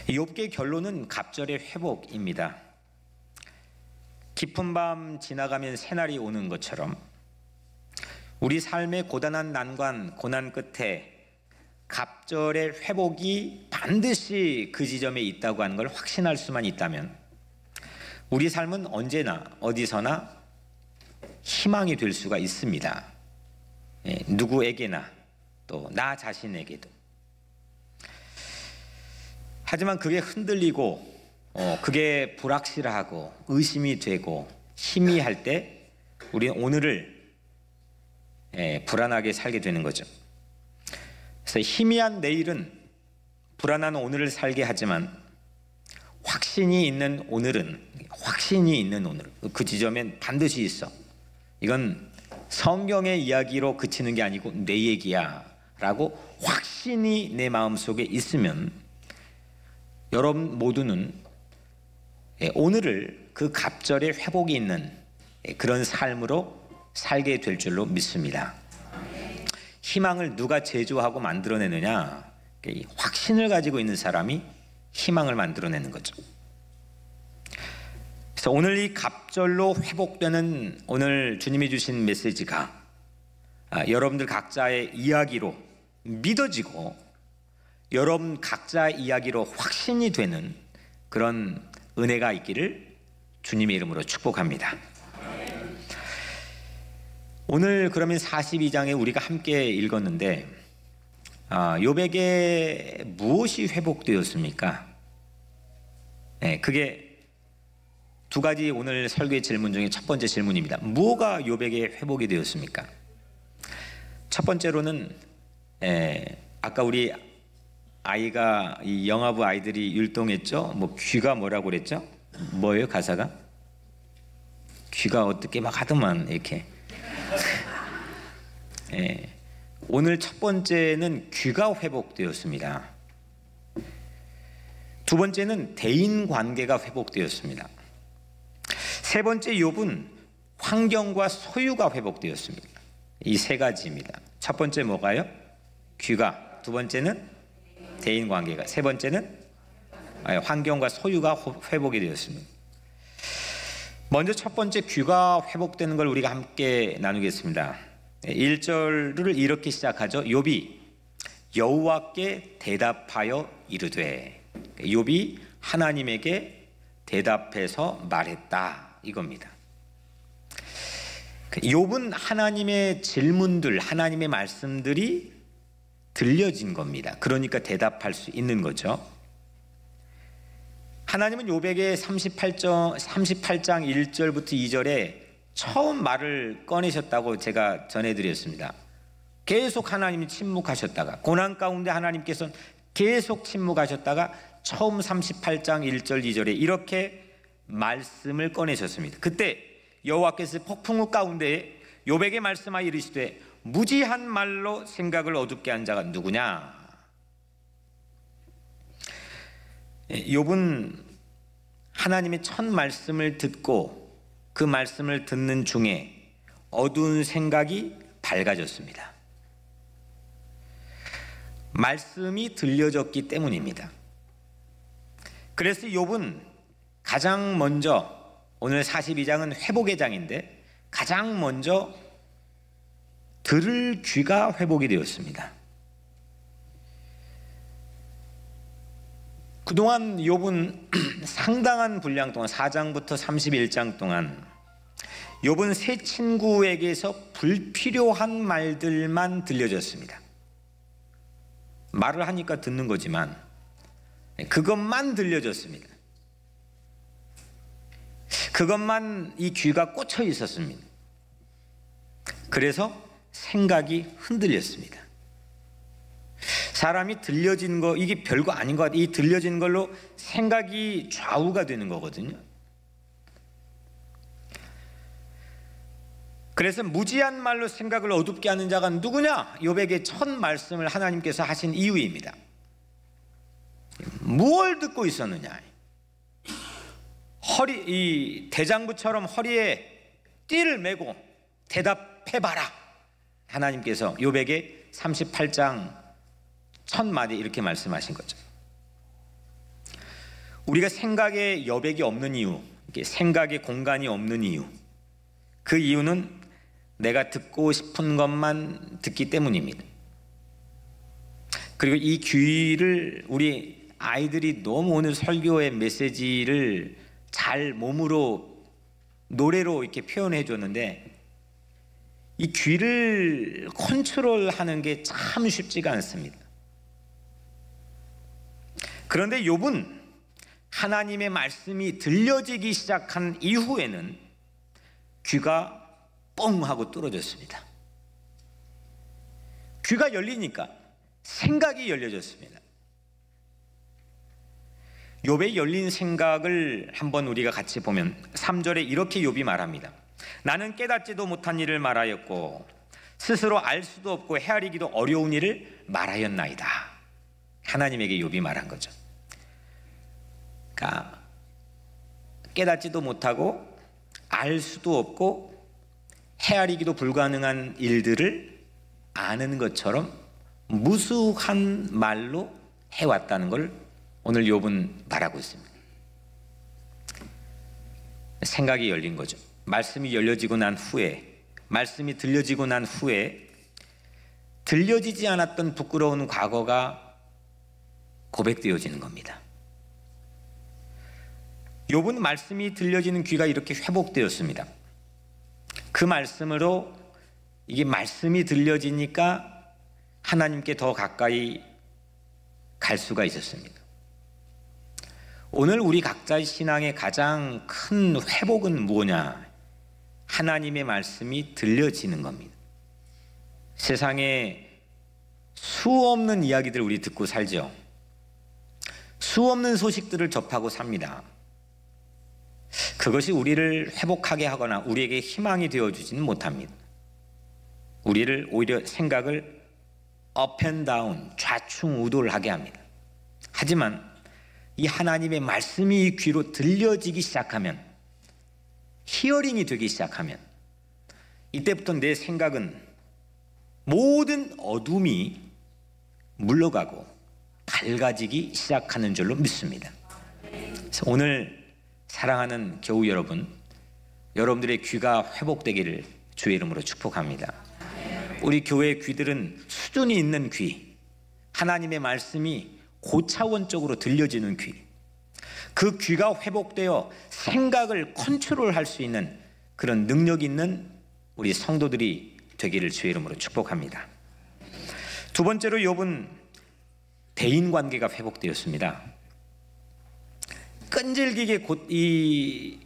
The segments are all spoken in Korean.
욥기의 결론은 갑절의 회복입니다. 깊은 밤 지나가면 새날이 오는 것처럼 우리 삶의 고단한 난관, 고난 끝에 갑절의 회복이 반드시 그 지점에 있다고 하는 걸 확신할 수만 있다면 우리 삶은 언제나 어디서나 희망이 될 수가 있습니다. 누구에게나 또 나 자신에게도. 하지만 그게 흔들리고 그게 불확실하고 의심이 되고 희미할 때 우리는 오늘을 불안하게 살게 되는 거죠. 그래서 희미한 내일은 불안한 오늘을 살게 하지만 확신이 있는 오늘은, 확신이 있는 오늘, 그 지점엔 반드시 있어. 이건 성경의 이야기로 그치는 게 아니고 내 얘기야 라고 확신이 내 마음속에 있으면 여러분 모두는 오늘을 그 갑절의 회복이 있는 그런 삶으로 살게 될 줄로 믿습니다. 희망을 누가 제조하고 만들어내느냐? 확신을 가지고 있는 사람이 희망을 만들어내는 거죠. 그래서 오늘 이 갑절로 회복되는 오늘 주님이 주신 메시지가 여러분들 각자의 이야기로 믿어지고 여러분 각자의 이야기로 확신이 되는 그런 은혜가 있기를 주님의 이름으로 축복합니다. 오늘 그러면 42장에 우리가 함께 읽었는데 욥에게 무엇이 회복되었습니까? 그게 두 가지 오늘 설교의 질문 중에 첫 번째 질문입니다. 무엇가 욥에게 회복이 되었습니까? 첫 번째로는 아까 우리 아이가 이 영아부 아이들이 율동했죠. 뭐 귀가 뭐라고 그랬죠? 뭐예요 가사가? 귀가 어떻게 막 하더만 이렇게. 오늘 첫 번째는 귀가 회복되었습니다. 두 번째는 대인 관계가 회복되었습니다. 세 번째 욥은 환경과 소유가 회복되었습니다. 이 세 가지입니다. 첫 번째 뭐가요? 귀가. 두 번째는 대인 관계가. 세 번째는 환경과 소유가 회복이 되었습니다. 먼저 첫 번째 귀가 회복되는 걸 우리가 함께 나누겠습니다. 1절을 이렇게 시작하죠. 욥이 여호와께 대답하여 이르되. 욥이 하나님에게 대답해서 말했다 이겁니다. 욥은 하나님의 질문들, 하나님의 말씀들이 들려진 겁니다. 그러니까 대답할 수 있는 거죠. 하나님은 욥에게 38장 1절부터 2절에 처음 말을 꺼내셨다고 제가 전해드렸습니다. 계속 하나님이 침묵하셨다가 고난 가운데 하나님께서는 계속 침묵하셨다가 처음 38장 1절 2절에 이렇게 말씀을 꺼내셨습니다. 그때 여호와께서 폭풍우 가운데 욥에게 말씀하여 이르시되 무지한 말로 생각을 어둡게 한 자가 누구냐? 욥은 하나님의 첫 말씀을 듣고 그 말씀을 듣는 중에 어두운 생각이 밝아졌습니다. 말씀이 들려졌기 때문입니다. 그래서 욥은 가장 먼저 오늘 42장은 회복의 장인데 가장 먼저 들을 귀가 회복이 되었습니다. 그동안 욥은 상당한 분량 동안 4장부터 31장 동안 욥은 세 친구에게서 불필요한 말들만 들려졌습니다. 말을 하니까 듣는 거지만 그것만 들려졌습니다. 그것만 이 귀가 꽂혀 있었습니다. 그래서 생각이 흔들렸습니다. 사람이 들려진 거 이게 별거 아닌 것 같아요. 이 들려진 걸로 생각이 좌우가 되는 거거든요. 그래서 무지한 말로 생각을 어둡게 하는 자가 누구냐? 욥에게 첫 말씀을 하나님께서 하신 이유입니다. 무엇을 듣고 있었느냐? 이 대장부처럼 허리에 띠를 메고 대답해봐라. 하나님께서 욥에게 38장 첫 마디 이렇게 말씀하신 거죠. 우리가 생각의 여백이 없는 이유, 생각의 공간이 없는 이유, 그 이유는 내가 듣고 싶은 것만 듣기 때문입니다. 그리고 이 귀를 우리 아이들이 너무 오늘 설교의 메시지를 잘 몸으로 노래로 이렇게 표현해 줬는데, 이 귀를 컨트롤하는 게 참 쉽지가 않습니다. 그런데 욥은 하나님의 말씀이 들려지기 시작한 이후에는 귀가 뻥 하고 뚫어졌습니다. 귀가 열리니까 생각이 열려졌습니다. 욥의 열린 생각을 한번 우리가 같이 보면 3절에 이렇게 욥이 말합니다. 나는 깨닫지도 못한 일을 말하였고 스스로 알 수도 없고 헤아리기도 어려운 일을 말하였나이다. 하나님에게 욥이 말한 거죠. 그러니까 깨닫지도 못하고 알 수도 없고 헤아리기도 불가능한 일들을 아는 것처럼 무수한 말로 해왔다는 걸 오늘 욥은 말하고 있습니다. 생각이 열린 거죠. 말씀이 열려지고 난 후에, 말씀이 들려지고 난 후에 들려지지 않았던 부끄러운 과거가 고백되어지는 겁니다. 욥은 말씀이 들려지는 귀가 이렇게 회복되었습니다. 그 말씀으로 이게 말씀이 들려지니까 하나님께 더 가까이 갈 수가 있었습니다. 오늘 우리 각자의 신앙의 가장 큰 회복은 뭐냐? 하나님의 말씀이 들려지는 겁니다. 세상에 수없는 이야기들 우리 듣고 살죠. 수없는 소식들을 접하고 삽니다. 그것이 우리를 회복하게 하거나 우리에게 희망이 되어주지는 못합니다. 우리를 오히려 생각을 up and down, 좌충우돌하게 합니다. 하지만 이 하나님의 말씀이 이 귀로 들려지기 시작하면, 히어링이 되기 시작하면, 이때부터 내 생각은 모든 어둠이 물러가고 밝아지기 시작하는 줄로 믿습니다. 그래서 오늘 사랑하는 교우 여러분, 여러분들의 귀가 회복되기를 주의 이름으로 축복합니다. 우리 교회의 귀들은 수준이 있는 귀, 하나님의 말씀이 고차원적으로 들려지는 귀, 그 귀가 회복되어 생각을 컨트롤할 수 있는 그런 능력 있는 우리 성도들이 되기를 주의 이름으로 축복합니다. 두 번째로 욥은 대인관계가 회복되었습니다. 끈질기게 이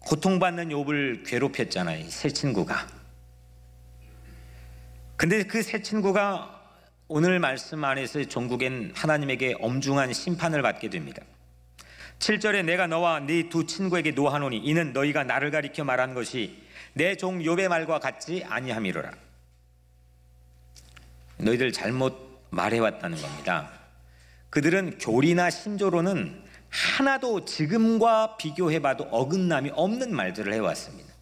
고통받는 욥을 괴롭혔잖아요, 새 친구가. 근데 그 새 친구가 오늘 말씀 안에서 종국엔 하나님에게 엄중한 심판을 받게 됩니다. 7절에 내가 너와 네 두 친구에게 노하노니 이는 너희가 나를 가리켜 말한 것이 내 종 욥의 말과 같지 아니함이로라. 너희들 잘못 말해왔다는 겁니다. 그들은 교리나 신조로는 하나도 지금과 비교해봐도 어긋남이 없는 말들을 해왔습니다.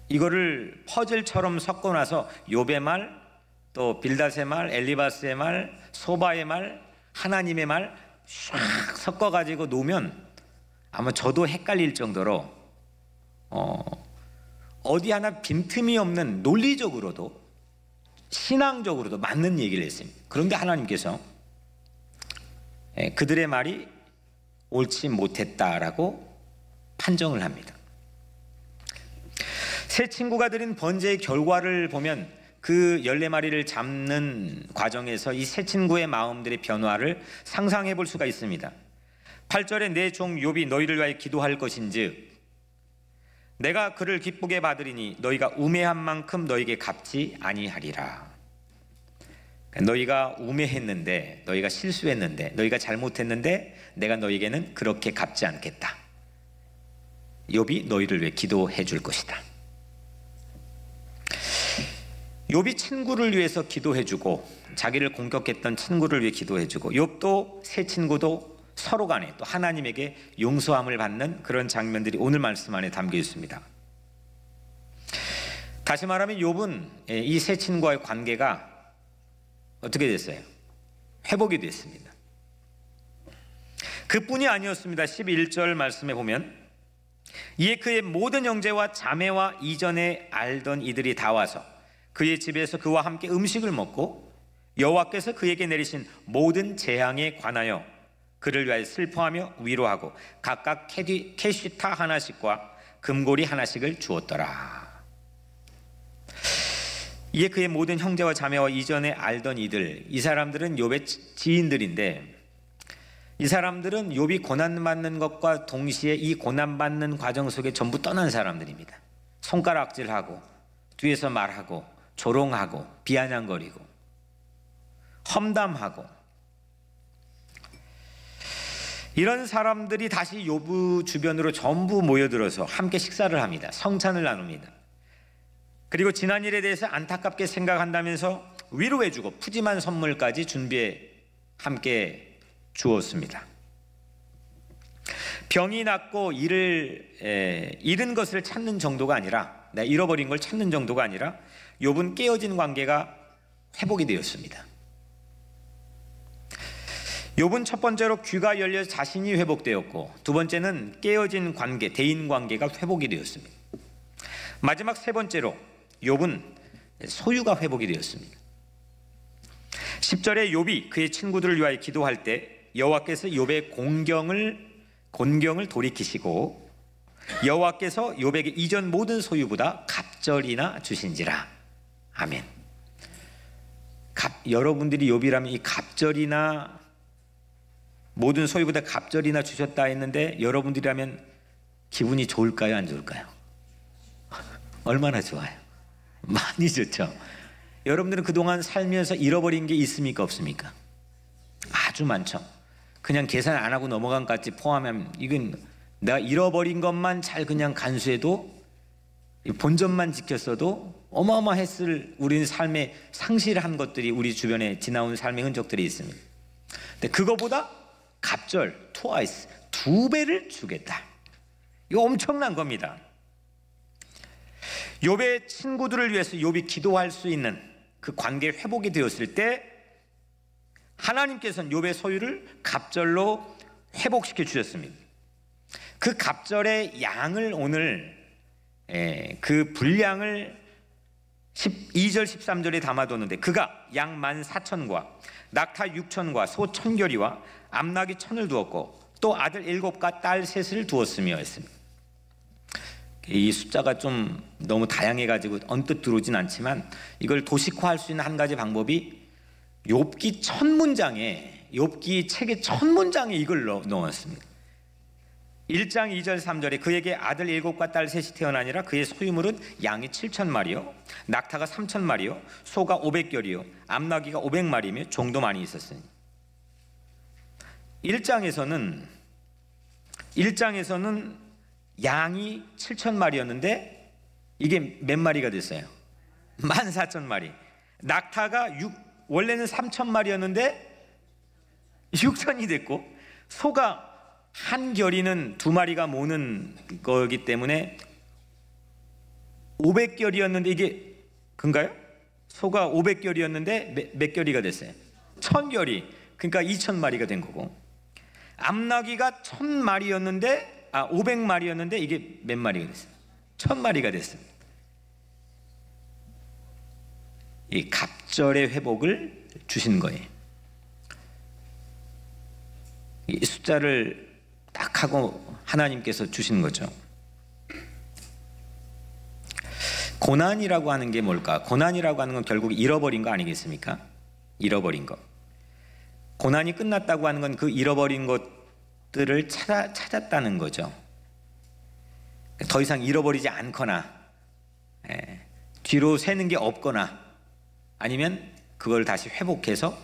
이거를 퍼즐처럼 섞어놔서 욥의 말, 또 빌닷의 말, 엘리바스의 말, 소바의 말, 하나님의 말 쫙 섞어가지고 놓으면 아마 저도 헷갈릴 정도로 어디 하나 빈틈이 없는, 논리적으로도 신앙적으로도 맞는 얘기를 했습니다. 그런데 하나님께서 그들의 말이 옳지 못했다라고 판정을 합니다. 새 친구가 드린 번제의 결과를 보면 그 14마리를 잡는 과정에서 이 새 친구의 마음들의 변화를 상상해 볼 수가 있습니다. 8절에 내 종 욥이 너희를 위하여 기도할 것인즉 내가 그를 기쁘게 받으리니 너희가 우매한 만큼 너희에게 갚지 아니하리라. 너희가 우매했는데, 너희가 실수했는데, 너희가 잘못했는데 내가 너희에게는 그렇게 갚지 않겠다. 욥이 너희를 위해 기도해 줄 것이다. 욥이 친구를 위해서 기도해주고, 자기를 공격했던 친구를 위해 기도해주고, 욥도 새 친구도 서로 간에 또 하나님에게 용서함을 받는 그런 장면들이 오늘 말씀 안에 담겨 있습니다. 다시 말하면 욥은 이 새 친구와의 관계가 어떻게 됐어요? 회복이 됐습니다. 그뿐이 아니었습니다. 11절 말씀에 보면 이에 그의 모든 형제와 자매와 이전에 알던 이들이 다 와서 그의 집에서 그와 함께 음식을 먹고 여호와께서 그에게 내리신 모든 재앙에 관하여 그를 위하여 슬퍼하며 위로하고 각각 캐시타 하나씩과 금고리 하나씩을 주었더라. 이에 그의 모든 형제와 자매와 이전에 알던 이들, 이 사람들은 욥의 지인들인데 이 사람들은 욥이 고난받는 것과 동시에 이 고난받는 과정 속에 전부 떠난 사람들입니다. 손가락질하고 뒤에서 말하고 조롱하고 비아냥거리고 험담하고, 이런 사람들이 다시 욥 주변으로 전부 모여들어서 함께 식사를 합니다. 성찬을 나눕니다. 그리고 지난 일에 대해서 안타깝게 생각한다면서 위로해주고 푸짐한 선물까지 준비해 함께 주었습니다. 병이 낫고 잃은 것을 찾는 정도가 아니라, 잃어버린 걸 찾는 정도가 아니라 욥은 깨어진 관계가 회복이 되었습니다. 욥은 첫 번째로 귀가 열려 자신이 회복되었고, 두 번째는 깨어진 관계, 대인 관계가 회복이 되었습니다. 마지막 세 번째로 욥은 소유가 회복이 되었습니다. 10절에 욥이 그의 친구들을 위하여 기도할 때 여호와께서 욥의 곤경을 돌이키시고 여호와께서 욥에게 이전 모든 소유보다 갑절이나 주신지라. 아멘. 여러분들이 욥이라면 이 갑절이나 모든 소유보다 갑절이나 주셨다 했는데 여러분들이라면 기분이 좋을까요, 안 좋을까요? 얼마나 좋아요? 많이 좋죠. 여러분들은 그동안 살면서 잃어버린 게 있습니까, 없습니까? 아주 많죠. 그냥 계산 안 하고 넘어간 것까지 포함하면 이건 내가 잃어버린 것만 잘 그냥 간수해도, 본전만 지켰어도 어마어마했을 우리는 삶에 상실한 것들이 우리 주변에 지나온 삶의 흔적들이 있습니다. 근데 그거보다 갑절, twice, 2배를 주겠다. 이거 엄청난 겁니다. 욥의 친구들을 위해서 욥이 기도할 수 있는 그 관계 회복이 되었을 때 하나님께서는 욥의 소유를 갑절로 회복시켜 주셨습니다. 그 갑절의 양을 오늘 그 분량을 2절 13절에 담아뒀는데, 그가 양 14,000과 낙타 6,000과 소 1,000결이와 암나귀 1,000을 두었고 또 아들 7과 딸 3을 두었으며 했습니다. 이 숫자가 좀 너무 다양해가지고 언뜻 들어오진 않지만 이걸 도식화할 수 있는 한 가지 방법이 욥기 책의 첫 문장에 이걸 넣었습니다. 1장 2절 3절에 그에게 아들 7과 딸 3이 태어나니라. 그의 소유물은 양이 7,000마리요 낙타가 3,000마리요 소가 500결이요 암나귀가 500마리며 종도 많이 있었으니. 1장에서는 양이 7,000마리였는데 이게 몇 마리가 됐어요? 14,000마리. 낙타가 원래는 3,000마리였는데 6,000이 됐고, 소가 한 결이는 2마리가 모는 거기 때문에 500결이었는데 이게 그런가요? 소가 500결이었는데 몇 결이가 됐어요? 1,000결이, 그러니까 2,000마리가 된 거고, 암나귀가 500마리였는데 이게 몇 마리가 됐어요? 1,000마리가 됐습니다. 이 갑절의 회복을 주신 거예요. 이 숫자를 딱 하고 하나님께서 주신 거죠. 고난이라고 하는 게 뭘까? 고난이라고 하는 건 결국 잃어버린 거 아니겠습니까? 잃어버린 거. 고난이 끝났다고 하는 건 그 잃어버린 것들을 찾았다는 거죠. 더 이상 잃어버리지 않거나 뒤로 새는 게 없거나 아니면 그걸 다시 회복해서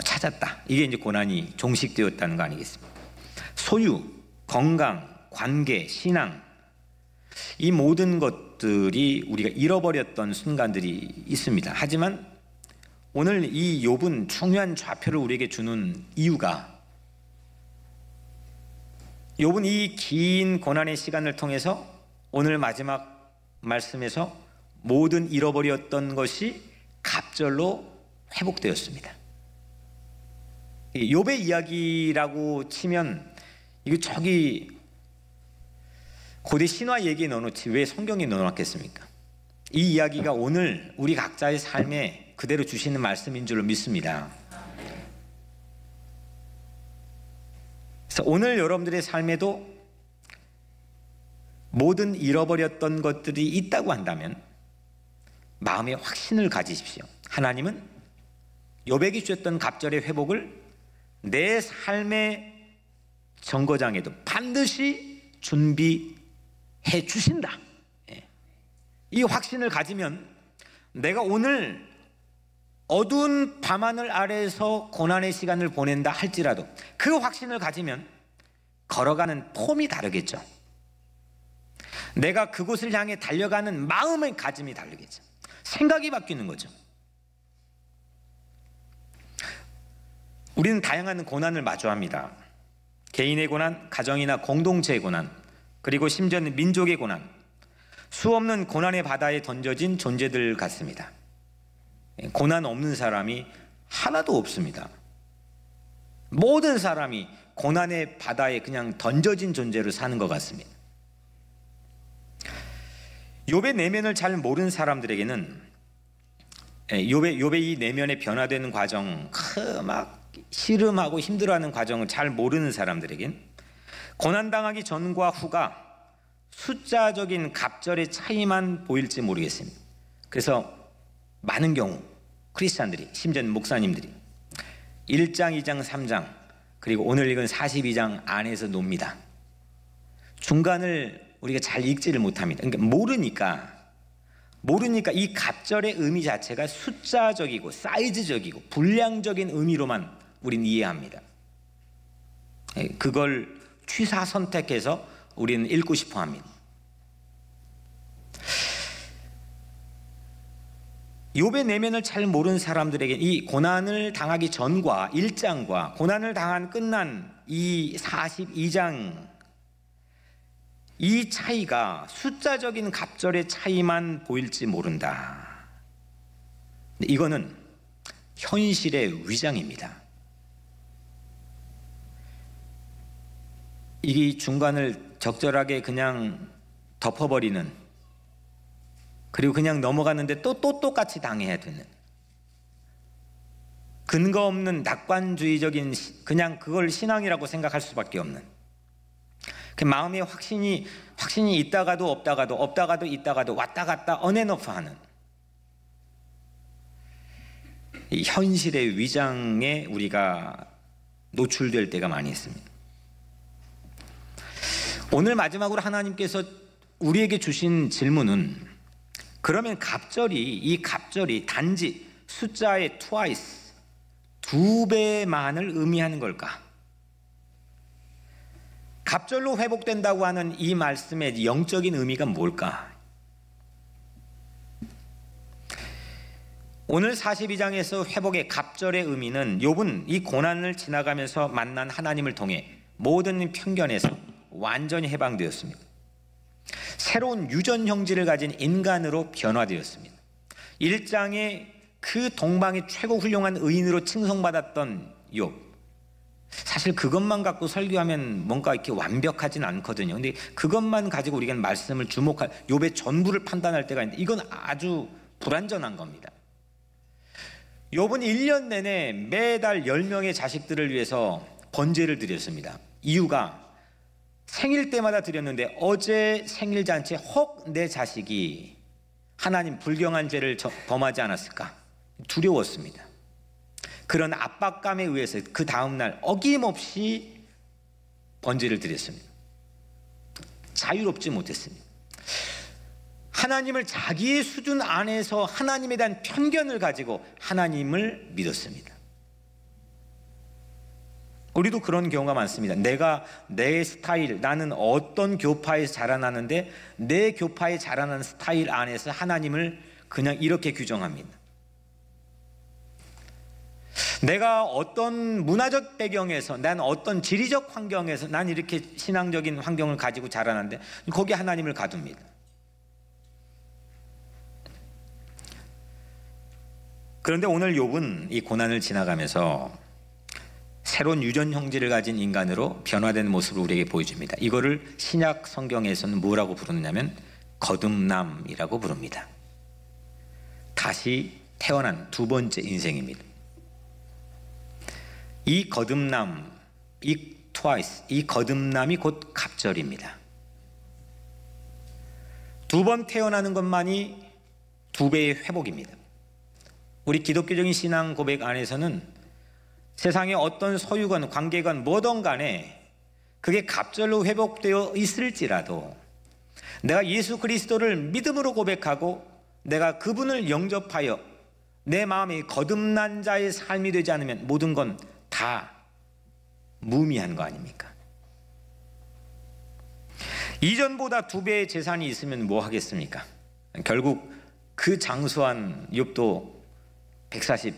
찾았다. 이게 이제 고난이 종식되었다는 거 아니겠습니까? 소유, 건강, 관계, 신앙, 이 모든 것들이 우리가 잃어버렸던 순간들이 있습니다. 하지만 오늘 이 욥은 중요한 좌표를 우리에게 주는 이유가, 욥은 이 긴 고난의 시간을 통해서 오늘 마지막 말씀에서 모든 잃어버렸던 것이 갑절로 회복되었습니다. 욥의 이야기라고 치면 이거 저기 고대 신화 얘기에 넣어놓지 왜 성경에 넣어놨겠습니까? 이 이야기가 오늘 우리 각자의 삶에 그대로 주시는 말씀인 줄로 믿습니다. 그래서 오늘 여러분들의 삶에도 모든 잃어버렸던 것들이 있다고 한다면 마음의 확신을 가지십시오. 하나님은 욥에게 주셨던 갑절의 회복을 내 삶의 정거장에도 반드시 준비해 주신다. 이 확신을 가지면 내가 오늘 어두운 밤하늘 아래에서 고난의 시간을 보낸다 할지라도 그 확신을 가지면 걸어가는 폼이 다르겠죠. 내가 그곳을 향해 달려가는 마음의 가짐이 다르겠죠. 생각이 바뀌는 거죠. 우리는 다양한 고난을 마주합니다. 개인의 고난, 가정이나 공동체의 고난, 그리고 심지어는 민족의 고난, 수없는 고난의 바다에 던져진 존재들 같습니다. 고난 없는 사람이 하나도 없습니다. 모든 사람이 고난의 바다에 그냥 던져진 존재로 사는 것 같습니다. 욥의 내면을 잘 모르는 사람들에게는 욥의 이 내면의 변화되는 과정, 막 씨름하고 힘들어하는 과정을 잘 모르는 사람들에겐 고난당하기 전과 후가 숫자적인 갑절의 차이만 보일지 모르겠습니다. 그래서 많은 경우 크리스찬들이, 심지어는 목사님들이 1장, 2장, 3장 그리고 오늘 읽은 42장 안에서 놉니다. 중간을 우리가 잘 읽지를 못합니다. 그러니까 모르니까 이 갑절의 의미 자체가 숫자적이고 사이즈적이고 분량적인 의미로만 우리는 이해합니다. 그걸 취사 선택해서 우리는 읽고 싶어 합니다. 욥의 내면을 잘 모르는 사람들에게 이 고난을 당하기 전과 1장과 고난을 당한 끝난 이 42장 이 차이가 숫자적인 갑절의 차이만 보일지 모른다. 이거는 현실의 위장입니다. 이 중간을 적절하게 그냥 덮어버리는, 그리고 그냥 넘어가는데 또 똑같이 당해야 되는, 근거 없는 낙관주의적인 그냥 그걸 신앙이라고 생각할 수밖에 없는, 그 마음의 확신이 있다가도 없다가도 있다가도 왔다 갔다 언앤오프 하는 이 현실의 위장에 우리가 노출될 때가 많이 있습니다. 오늘 마지막으로 하나님께서 우리에게 주신 질문은, 그러면 이 갑절이 단지 숫자의 twice, 2배만을 의미하는 걸까? 갑절로 회복된다고 하는 이 말씀의 영적인 의미가 뭘까? 오늘 42장에서 회복의 갑절의 의미는 욥은 이 고난을 지나가면서 만난 하나님을 통해 모든 편견에서 완전히 해방되었습니다. 새로운 유전 형질을 가진 인간으로 변화되었습니다. 1장에 그 동방의 최고 훌륭한 의인으로 칭송받았던 욥, 사실 그것만 갖고 설교하면 뭔가 이렇게 완벽하진 않거든요. 근데 그것만 가지고 우리가 말씀을 주목할, 욥의 전부를 판단할 때가 있는데 이건 아주 불완전한 겁니다. 욥은 1년 내내 매달 10명의 자식들을 위해서 번제를 드렸습니다. 이유가 생일 때마다 드렸는데 어제 생일잔치에 혹 내 자식이 하나님 불경한 죄를 범하지 않았을까 두려웠습니다. 그런 압박감에 의해서 그 다음날 어김없이 번제를 드렸습니다. 자유롭지 못했습니다. 하나님을 자기의 수준 안에서 하나님에 대한 편견을 가지고 하나님을 믿었습니다. 우리도 그런 경우가 많습니다. 내가 내 스타일, 나는 어떤 교파에서 자라나는데 내 교파에 자라나는 스타일 안에서 하나님을 그냥 이렇게 규정합니다. 내가 어떤 문화적 배경에서, 난 어떤 지리적 환경에서 난 이렇게 신앙적인 환경을 가지고 자라는데 거기에 하나님을 가둡니다. 그런데 오늘 욥은 이 고난을 지나가면서 새로운 유전 형질을 가진 인간으로 변화된 모습을 우리에게 보여줍니다. 이거를 신약 성경에서는 뭐라고 부르느냐면 거듭남이라고 부릅니다. 다시 태어난 두 번째 인생입니다. 이 거듭남, 이 거듭남이 곧 갑절입니다. 두 번 태어나는 것만이 두 배의 회복입니다. 우리 기독교적인 신앙 고백 안에서는 세상에 어떤 소유건 관계건 뭐든 간에 그게 갑절로 회복되어 있을지라도 내가 예수 그리스도를 믿음으로 고백하고 내가 그분을 영접하여 내 마음이 거듭난 자의 삶이 되지 않으면 모든 건 다 무의미한 거 아닙니까? 이전보다 두 배의 재산이 있으면 뭐 하겠습니까? 결국 그 장수한 욥도 140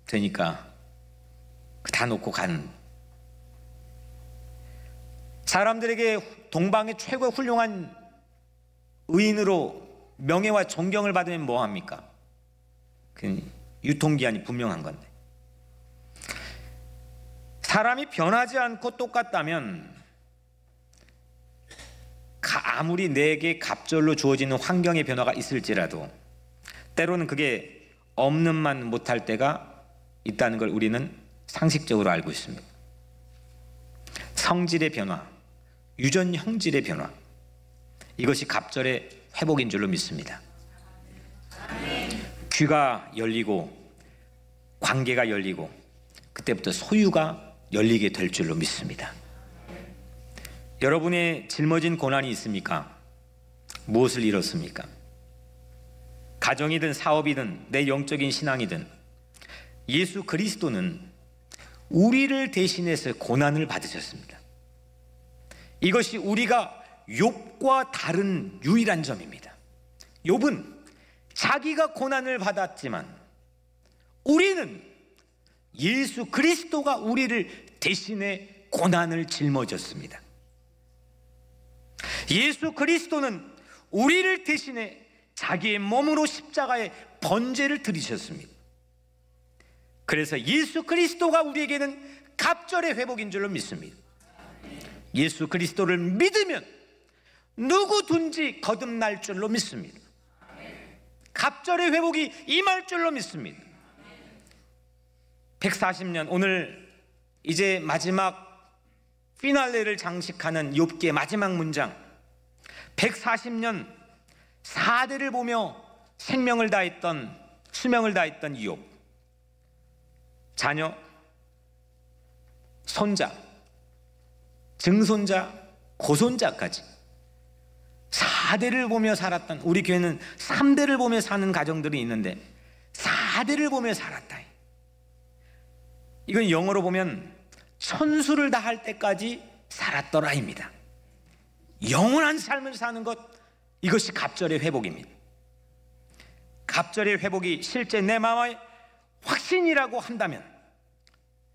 되니까 다 놓고 간. 사람들에게 동방의 최고 훌륭한 의인으로 명예와 존경을 받으면 뭐 합니까? 그 유통기한이 분명한 건데. 사람이 변하지 않고 똑같다면 아무리 내게 갑절로 주어지는 환경의 변화가 있을지라도 때로는 그게 없는 만 못할 때가 있다는 걸 우리는 상식적으로 알고 있습니다. 성질의 변화, 유전 형질의 변화, 이것이 갑절의 회복인 줄로 믿습니다. 귀가 열리고 관계가 열리고 그때부터 소유가 열리게 될 줄로 믿습니다. 여러분의 짊어진 고난이 있습니까? 무엇을 잃었습니까? 가정이든 사업이든 내 영적인 신앙이든 예수 그리스도는 우리를 대신해서 고난을 받으셨습니다. 이것이 우리가 욥과 다른 유일한 점입니다. 욥은 자기가 고난을 받았지만 우리는 예수 그리스도가 우리를 대신해 고난을 짊어졌습니다. 예수 그리스도는 우리를 대신해 자기의 몸으로 십자가에 번제를 드리셨습니다. 그래서 예수 그리스도가 우리에게는 갑절의 회복인 줄로 믿습니다. 예수 그리스도를 믿으면 누구든지 거듭날 줄로 믿습니다. 갑절의 회복이 임할 줄로 믿습니다. 140년, 오늘 이제 마지막 피날레를 장식하는 욥기의 마지막 문장, 140년 4대를 보며 생명을 다했던, 수명을 다했던 욥, 자녀, 손자, 증손자, 고손자까지 4대를 보며 살았던, 우리 교회는 3대를 보며 사는 가정들이 있는데 4대를 보며 살았다. 이건 영어로 보면 천수를 다할 때까지 살았더라입니다. 영원한 삶을 사는 것, 이것이 갑절의 회복입니다. 갑절의 회복이 실제 내 마음의 확신이라고 한다면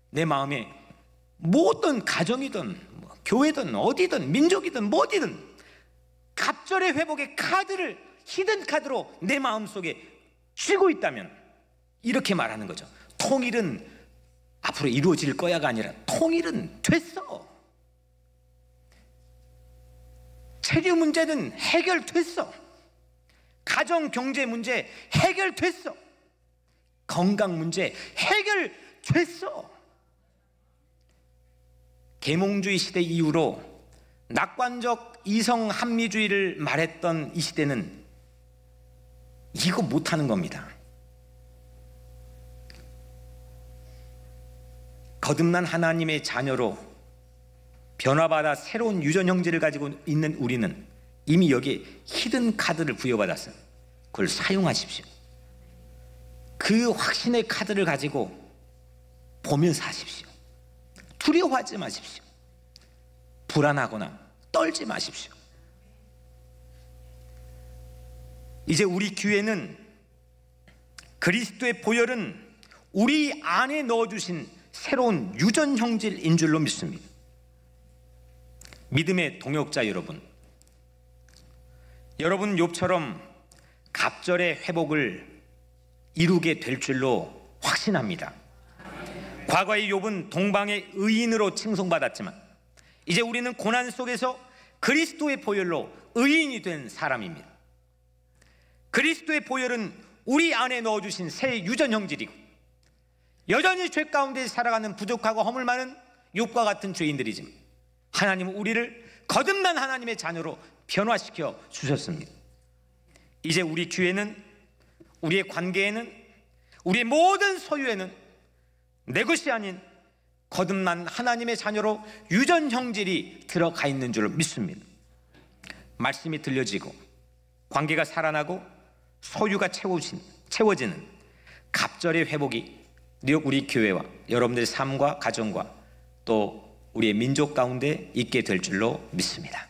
내 마음에 모든 가정이든 교회든 어디든 민족이든 뭐든 갑절의 회복의 카드를 히든 카드로 내 마음속에 쥐고 있다면 이렇게 말하는 거죠. 통일은 앞으로 이루어질 거야가 아니라 통일은 됐어. 체류 문제는 해결됐어. 가정 경제 문제 해결됐어. 건강 문제 해결됐어. 계몽주의 시대 이후로 낙관적 이성 합리주의를 말했던 이 시대는 이거 못하는 겁니다. 거듭난 하나님의 자녀로 변화받아 새로운 유전 형질을 가지고 있는 우리는 이미 여기에 히든 카드를 부여받았어요. 그걸 사용하십시오. 그 확신의 카드를 가지고 보면서 하십시오. 두려워하지 마십시오. 불안하거나 떨지 마십시오. 이제 우리 교회는 그리스도의 보혈은 우리 안에 넣어주신 새로운 유전 형질인 줄로 믿습니다. 믿음의 동역자 여러분, 여러분 욥처럼 갑절의 회복을 이루게 될 줄로 확신합니다. 과거의 욥은 동방의 의인으로 칭송받았지만 이제 우리는 고난 속에서 그리스도의 보혈로 의인이 된 사람입니다. 그리스도의 보혈은 우리 안에 넣어주신 새 유전 형질이고 여전히 죄 가운데 살아가는 부족하고 허물 많은 욥과 같은 죄인들이지만 하나님은 우리를 거듭난 하나님의 자녀로 변화시켜 주셨습니다. 이제 우리 교회는, 우리의 관계에는, 우리의 모든 소유에는 내 것이 아닌 거듭난 하나님의 자녀로 유전 형질이 들어가 있는 줄 믿습니다. 말씀이 들려지고 관계가 살아나고 소유가 채워지는 갑절의 회복이 우리 교회와 여러분들의 삶과 가정과 또 우리의 민족 가운데 있게 될 줄로 믿습니다.